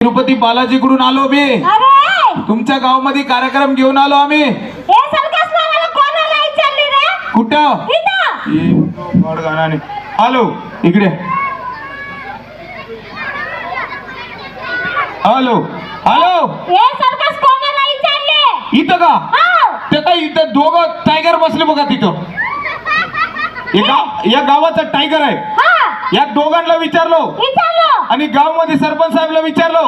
तिरुपती बालाजीकडून आलो मी. तुमच्या गावामध्ये कार्यक्रम घेऊन आलो आम्ही. कुठं हॅलो इकडे हॅलो हॅलो इथं का ते काय इथं दोघं टायगर बसले बघा तिथं. या गावाचा टायगर आहे. या दोघांना विचारलो आणि गावामध्ये सरपंच साहेबला विचारलो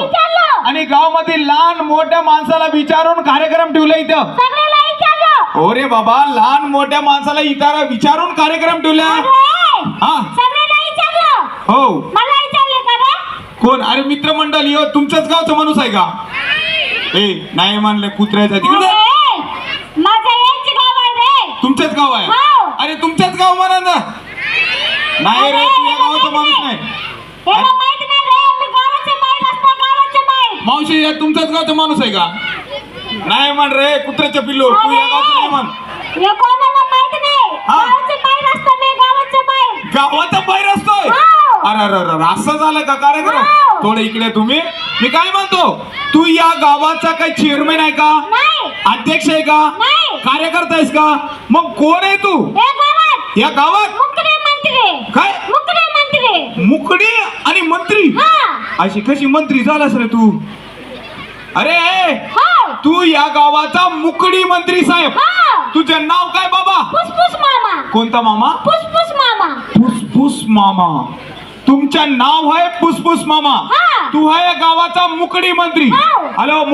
आणि गावामध्ये लहान मोठ्या माणसाला विचारून कार्यक्रम ठेवला इथं. अरे बाबा लहान मोठ्या माणसाला इथं विचारून कार्यक्रम ठेवला. हा हो कोण अरे मित्रमंडळ यो तुमच्याच गावचा माणूस आहे का? ए नाही मानले कुत्र्याचा तिकडे तुमच्याच गाव आहे. अरे तुमच्याच गाव म्हणा ना. नाही रे तू या गावाचा माणूस नाही. मावशी या तुमच्याच गावचा माणूस आहे का? नाही म्हण रे कुत्र्याच्या पिल्लू तू या गावचं नाही म्हण. गावाचा बाहेर असतोय. अरे अरे असं झालं का कार्यक्रम? थोडं इकडे तुम्ही मी काय म्हणतो तू या गावाचा काही चेअरमॅन आहे का? अध्यक्ष आहे का? कार्यकर्ता आहेस का? मग कोण आहे तू या गावात? काय मुकडी आणि मंत्री अशी कशी मंत्री झालास रे तू? अरे तू या गावाचा मुकडी मंत्री साहेब. तुझं नाव काय बाबा? फुसफुस मामा. कोणता मामा? फुसफुस मामा. फुसफुस मामा. तुमचं नाव आहे फुसफुस मामा. तू आहे गावाचा मुकडी मंत्री. हॅलो